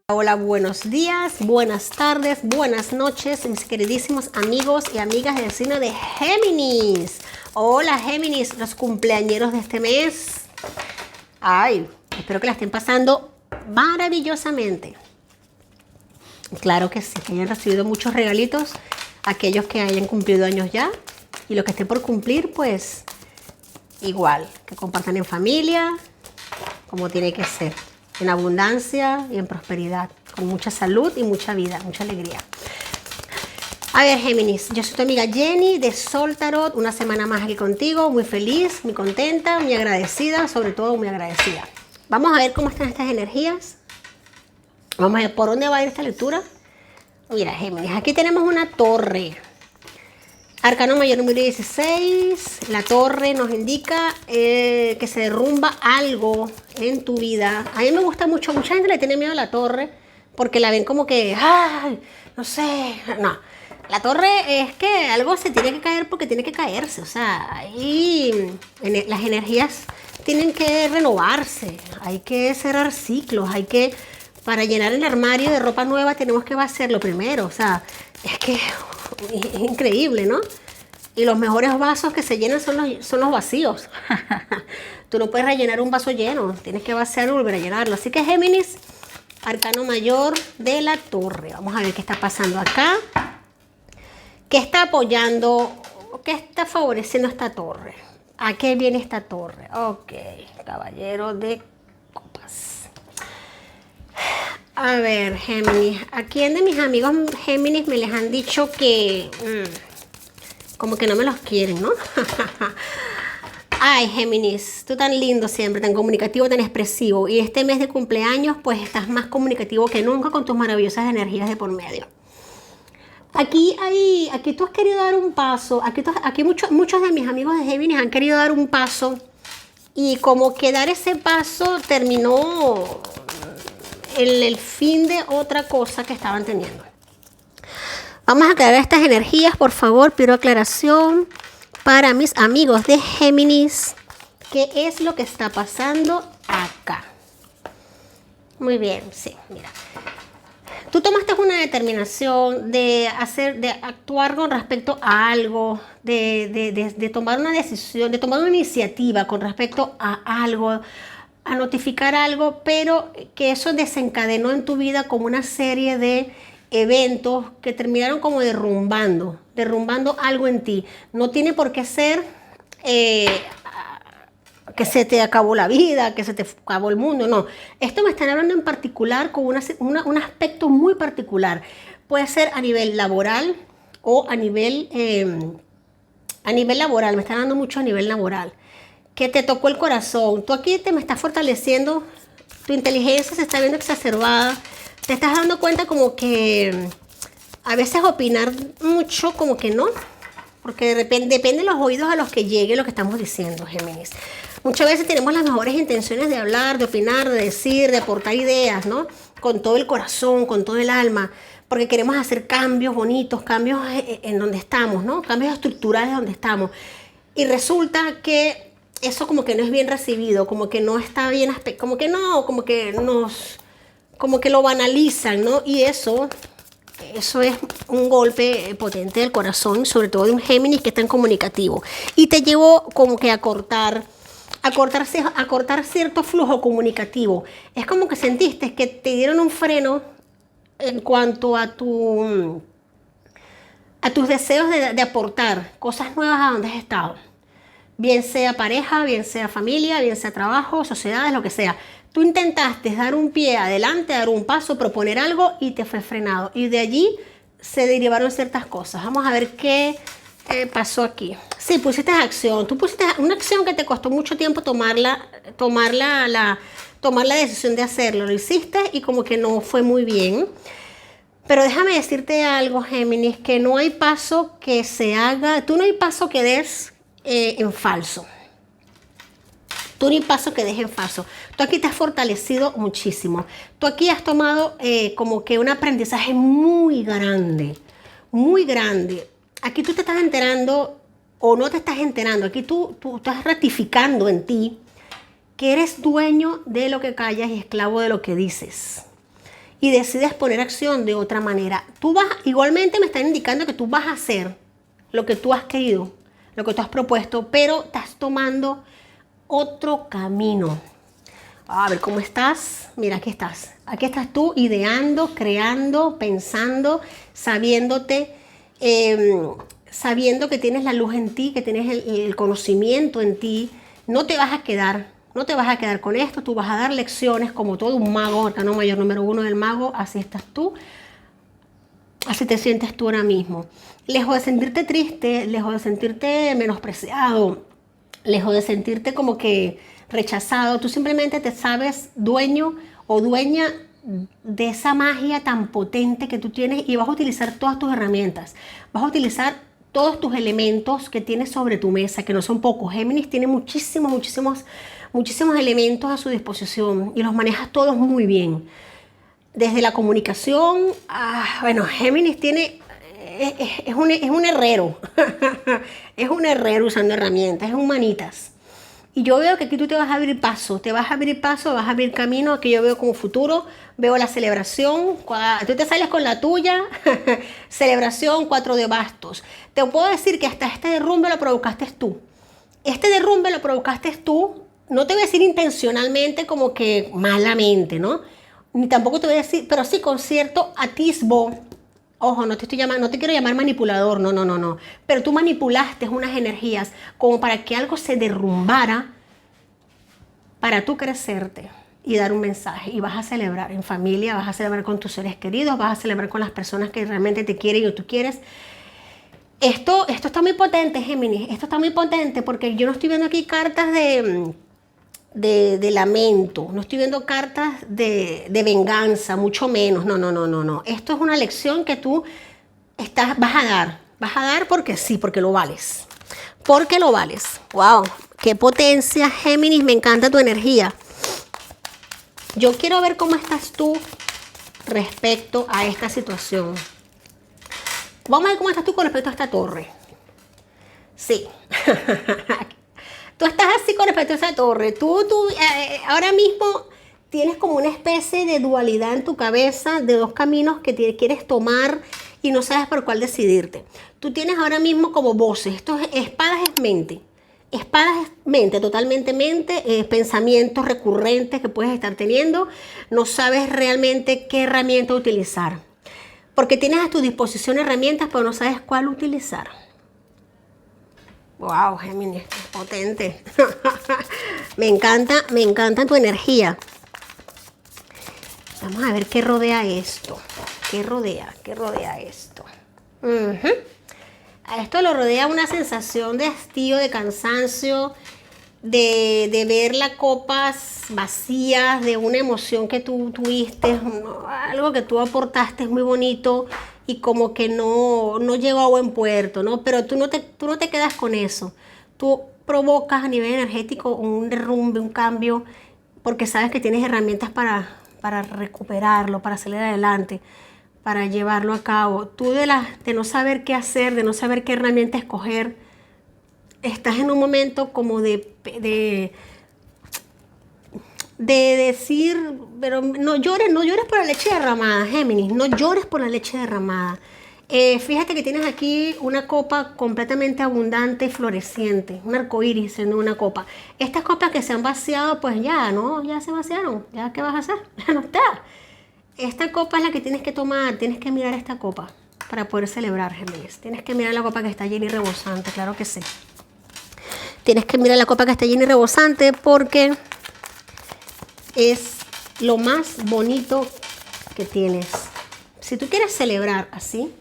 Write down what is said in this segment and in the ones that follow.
Hola, buenos días, buenas tardes, buenas noches, mis queridísimos amigos y amigas del signo de Géminis. Hola, Géminis, los cumpleañeros de este mes. Ay, espero que la estén pasando maravillosamente. Claro que sí, que hayan recibido muchos regalitos, aquellos que hayan cumplido años ya y los que estén por cumplir, pues igual, que compartan en familia, como tiene que ser. En abundancia y en prosperidad, con mucha salud y mucha vida, mucha alegría. A ver, Géminis, yo soy tu amiga Jenny de Sol Tarot, una semana más aquí contigo, muy feliz, muy contenta, muy agradecida, sobre todo muy agradecida. Vamos a ver cómo están estas energías. Vamos a ver por dónde va a ir esta lectura. Mira, Géminis, aquí tenemos una torre. Arcano mayor número 16, la torre nos indica que se derrumba algo en tu vida. A mí me gusta mucho, mucha gente le tiene miedo a la torre porque la ven como que, ay, no sé, no. La torre es que algo se tiene que caer porque tiene que caerse, o sea, ahí las energías tienen que renovarse, hay que cerrar ciclos, para llenar el armario de ropa nueva tenemos que vaciarlo primero, o sea, es que es increíble, ¿no? Y los mejores vasos que se llenan son los vacíos. Tú no puedes rellenar un vaso lleno, tienes que vaciarlo y volver a llenarlo. Así que Géminis, arcano mayor de la torre. Vamos a ver qué está pasando acá. ¿Qué está apoyando? ¿Qué está favoreciendo esta torre? ¿A qué viene esta torre? Ok, caballero de copas. A ver, Géminis. ¿A quién de mis amigos Géminis me les han dicho que como que no me los quieren, ¿no? Ay, Géminis, tú tan lindo siempre, tan comunicativo, tan expresivo. Y este mes de cumpleaños, pues estás más comunicativo que nunca con tus maravillosas energías de por medio. Aquí tú has querido dar un paso. Aquí muchos de mis amigos de Géminis han querido dar un paso. Y como que dar ese paso terminó el fin de otra cosa que estaban teniendo. Vamos a aclarar estas energías, por favor, pido aclaración para mis amigos de Géminis. ¿Qué es lo que está pasando acá? Muy bien, sí, mira. Tú tomaste una determinación de actuar con respecto a algo, de tomar una decisión, de tomar una iniciativa con respecto a algo, a notificar algo, pero que eso desencadenó en tu vida como una serie de eventos que terminaron como derrumbando algo en ti. No tiene por qué ser que se te acabó la vida, que se te acabó el mundo, no. Esto me están hablando en particular con un aspecto muy particular. Puede ser a nivel laboral o a nivel laboral, me están dando mucho a nivel laboral. Que te tocó el corazón. Tú aquí me estás fortaleciendo, tu inteligencia se está viendo exacerbada. Te estás dando cuenta como que a veces opinar mucho como que no, porque de repente depende de los oídos a los que llegue lo que estamos diciendo, Géminis. Muchas veces tenemos las mejores intenciones de hablar, de opinar, de decir, de aportar ideas, ¿no? Con todo el corazón, con todo el alma, porque queremos hacer cambios bonitos, cambios en donde estamos, ¿no? Cambios estructurales donde estamos. Y resulta que eso como que no es bien recibido, como que no está bien, como que no, como que lo banalizan, ¿no? Y eso es un golpe potente del corazón, sobre todo de un Géminis que es tan comunicativo. Y te llevó como que a cortar cierto flujo comunicativo. Es como que sentiste que te dieron un freno en cuanto a tus deseos de aportar cosas nuevas a donde has estado. Bien sea pareja, bien sea familia, bien sea trabajo, sociedades, lo que sea. Tú intentaste dar un pie adelante, dar un paso, proponer algo y te fue frenado. Y de allí se derivaron ciertas cosas. Vamos a ver qué pasó aquí. Sí, pusiste acción. Tú pusiste una acción que te costó mucho tiempo tomar la decisión de hacerlo. Lo hiciste y como que no fue muy bien. Pero déjame decirte algo, Géminis, que no hay paso que se haga, tú no hay paso que des en falso. Tú ni paso que des en falso. Tú aquí te has fortalecido muchísimo. Tú aquí has tomado como que un aprendizaje muy grande, muy grande. Aquí tú te estás enterando o no te estás enterando. Aquí tú estás ratificando en ti que eres dueño de lo que callas y esclavo de lo que dices. y decides poner acción de otra manera. Igualmente me están indicando que tú vas a hacer lo que tú has querido, lo que tú has propuesto, pero estás tomando otro camino. A ver, ¿cómo estás? Mira, aquí estás. Aquí estás tú ideando, creando, pensando, sabiéndote, sabiendo que tienes la luz en ti, que tienes el conocimiento en ti. No te vas a quedar con esto. Tú vas a dar lecciones como todo un mago, arcano mayor número 1 del mago. Así estás tú. Así te sientes tú ahora mismo. Lejos de sentirte triste, lejos de sentirte menospreciado, lejos de sentirte como que rechazado, tú simplemente te sabes dueño o dueña de esa magia tan potente que tú tienes y vas a utilizar todas tus herramientas. Vas a utilizar todos tus elementos que tienes sobre tu mesa, que no son pocos. Géminis tiene muchísimos elementos a su disposición y los manejas todos muy bien. Desde la comunicación, bueno, Géminis tiene... Es un herrero, es un herrero usando herramientas, es un manitas. Y yo veo que aquí tú te vas a abrir paso, vas a abrir camino, aquí yo veo como futuro, veo la celebración, tú te sales con la tuya, celebración, 4 de bastos. Te puedo decir que hasta este derrumbe lo provocaste tú. No te voy a decir intencionalmente como que malamente, ¿no? Ni tampoco te voy a decir, pero sí con cierto atisbo. Ojo, no te quiero llamar manipulador, no. Pero tú manipulaste unas energías como para que algo se derrumbara para tú crecerte y dar un mensaje. Y vas a celebrar en familia, vas a celebrar con tus seres queridos, vas a celebrar con las personas que realmente te quieren o tú quieres. Esto está muy potente, Géminis. Esto está muy potente porque yo no estoy viendo aquí cartas de lamento, no estoy viendo cartas de venganza, mucho menos, no. Esto es una lección que tú vas a dar porque sí, porque lo vales, wow, qué potencia, Géminis, me encanta tu energía. Yo quiero ver cómo estás tú respecto a esta situación. Vamos a ver cómo estás tú con respecto a esta torre. Sí. Tú estás así con respecto a esa torre. Tú ahora mismo tienes como una especie de dualidad en tu cabeza de dos caminos que quieres tomar y no sabes por cuál decidirte. Tú tienes ahora mismo como voces. Esto es espadas es mente. Espadas es mente, totalmente mente, pensamientos recurrentes que puedes estar teniendo. No sabes realmente qué herramienta utilizar. Porque tienes a tu disposición herramientas, pero no sabes cuál utilizar. Wow, Géminis, potente. me encanta tu energía. Vamos a ver qué rodea esto. ¿Qué rodea esto? A esto lo rodea una sensación de hastío, de cansancio, de ver las copas vacías, de una emoción que tú tuviste, algo que tú aportaste muy bonito y como que no llegó a buen puerto, ¿no? Pero tú no te quedas con eso. Tú provocas a nivel energético un derrumbe, un cambio, porque sabes que tienes herramientas para recuperarlo, para salir adelante, para llevarlo a cabo. Tú de no saber qué hacer, de no saber qué herramienta escoger, estás en un momento como de decir, pero no llores por la leche derramada, Géminis, no llores por la leche derramada. Fíjate que tienes aquí una copa completamente abundante y floreciente, un arcoíris en una copa. Estas copas que se han vaciado, pues ya se vaciaron, ya qué vas a hacer, ya no está. Esta copa es la que tienes que tomar, tienes que mirar esta copa para poder celebrar, Géminis. Tienes que mirar la copa que está llena y rebosante, claro que sí. Tienes que mirar la copa que está llena y rebosante porque es lo más bonito que tienes. Si tú quieres celebrar así,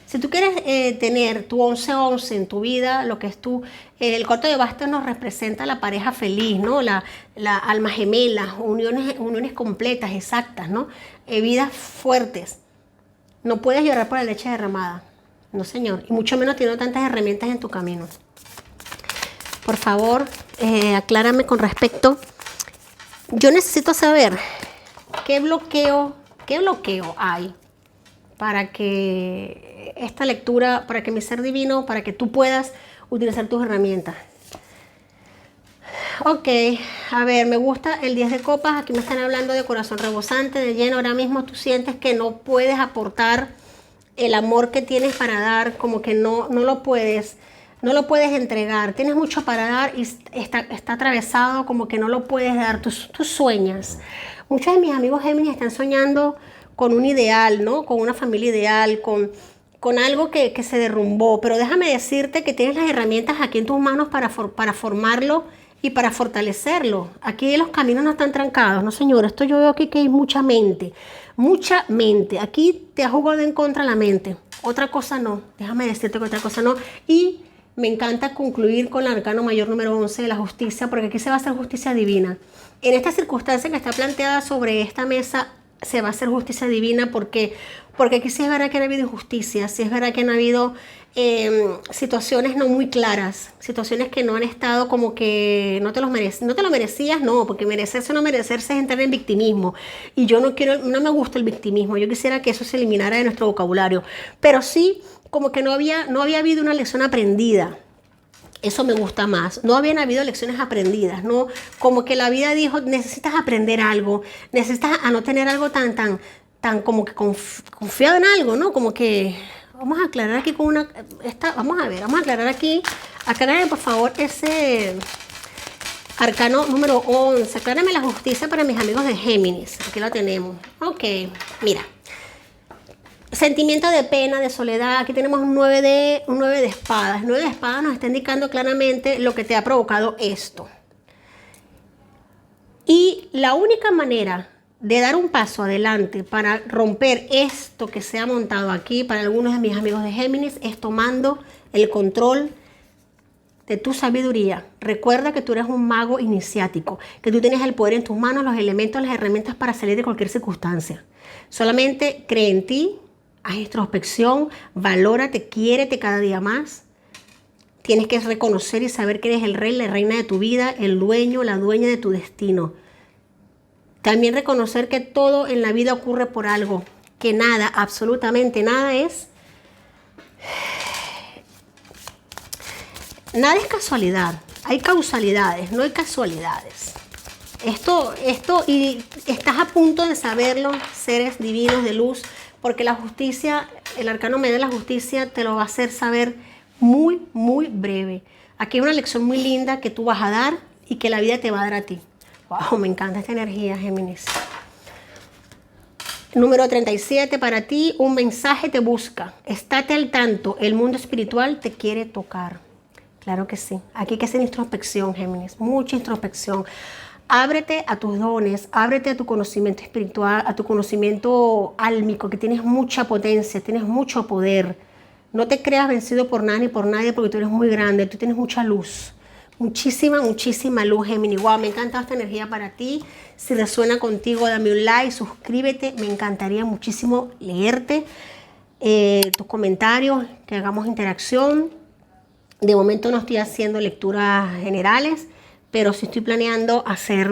si tú quieres tener tu 11-11 en tu vida, lo que es el cuarto de bastos nos representa la pareja feliz, ¿no? La alma gemela, uniones completas, exactas, ¿no? Vidas fuertes. No puedes llorar por la leche derramada, no señor, y mucho menos teniendo tantas herramientas en tu camino. Por favor, aclárame con respecto. Yo necesito saber qué bloqueo hay para que esta lectura, para que mi ser divino, para que tú puedas utilizar tus herramientas. Ok, a ver, me gusta el 10 de copas. Aquí me están hablando de corazón rebosante, de lleno. Ahora mismo tú sientes que no puedes aportar el amor que tienes para dar, como que no lo puedes entregar. Tienes mucho para dar y está atravesado, como que no lo puedes dar. Tú sueñas. Muchos de mis amigos Géminis están soñando con un ideal, ¿no? Con una familia ideal, con algo que se derrumbó. Pero déjame decirte que tienes las herramientas aquí en tus manos para formarlo y para fortalecerlo. Aquí los caminos no están trancados, no señor. Esto yo veo aquí que hay mucha mente. Mucha mente. Aquí te ha jugado en contra la mente. Otra cosa no. Déjame decirte que otra cosa no. Y me encanta concluir con el arcano mayor número 11 de la justicia, porque aquí se va a hacer justicia divina. En esta circunstancia que está planteada sobre esta mesa, se va a hacer justicia divina porque aquí sí es verdad que no ha habido injusticia, sí es verdad que no ha habido situaciones no muy claras, situaciones que no han estado como que no te lo merecías, no, porque merecerse o no merecerse es entrar en victimismo. Y yo no me gusta el victimismo, yo quisiera que eso se eliminara de nuestro vocabulario, pero sí como que no había habido una lección aprendida. Eso me gusta más. No habían habido lecciones aprendidas, ¿no? Como que la vida dijo, necesitas aprender algo, necesitas a no tener algo tan como que confiado en algo, ¿no? Como que, vamos a aclarar aquí vamos a aclarar aquí, aclárame por favor ese arcano número 11, aclárame la justicia para mis amigos de Géminis, aquí lo tenemos. Ok, mira. Sentimiento de pena, de soledad. Aquí tenemos un 9 de espadas. El 9 de espadas nos está indicando claramente lo que te ha provocado esto. Y la única manera de dar un paso adelante para romper esto que se ha montado aquí para algunos de mis amigos de Géminis es tomando el control de tu sabiduría. Recuerda que tú eres un mago iniciático, que tú tienes el poder en tus manos, los elementos, las herramientas para salir de cualquier circunstancia. Solamente cree en ti. Haz introspección, valórate, quiérete cada día más. Tienes que reconocer y saber que eres el rey, la reina de tu vida, el dueño, la dueña de tu destino. También reconocer que todo en la vida ocurre por algo, que nada, absolutamente nada es casualidad. Hay causalidades, no hay casualidades. Esto, y estás a punto de saberlo, seres divinos de luz, porque la justicia, el arcano medio de la justicia te lo va a hacer saber muy, muy breve. Aquí hay una lección muy linda que tú vas a dar y que la vida te va a dar a ti. Wow, me encanta esta energía, Géminis. Número 37, para ti un mensaje te busca. Estate al tanto, el mundo espiritual te quiere tocar. Claro que sí. Aquí hay que hacer introspección, Géminis, mucha introspección. Ábrete a tus dones, ábrete a tu conocimiento espiritual, a tu conocimiento álmico, que tienes mucha potencia, tienes mucho poder. No te creas vencido por nada ni por nadie porque tú eres muy grande, tú tienes mucha luz. Muchísima, muchísima luz, Géminis. Wow, me encanta esta energía para ti. Si resuena contigo, dame un like, suscríbete. Me encantaría muchísimo leerte tus comentarios, que hagamos interacción. De momento no estoy haciendo lecturas generales, pero sí estoy planeando hacer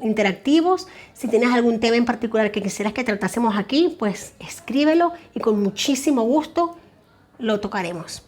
interactivos. Si tienes algún tema en particular que quisieras que tratásemos aquí, pues escríbelo y con muchísimo gusto lo tocaremos.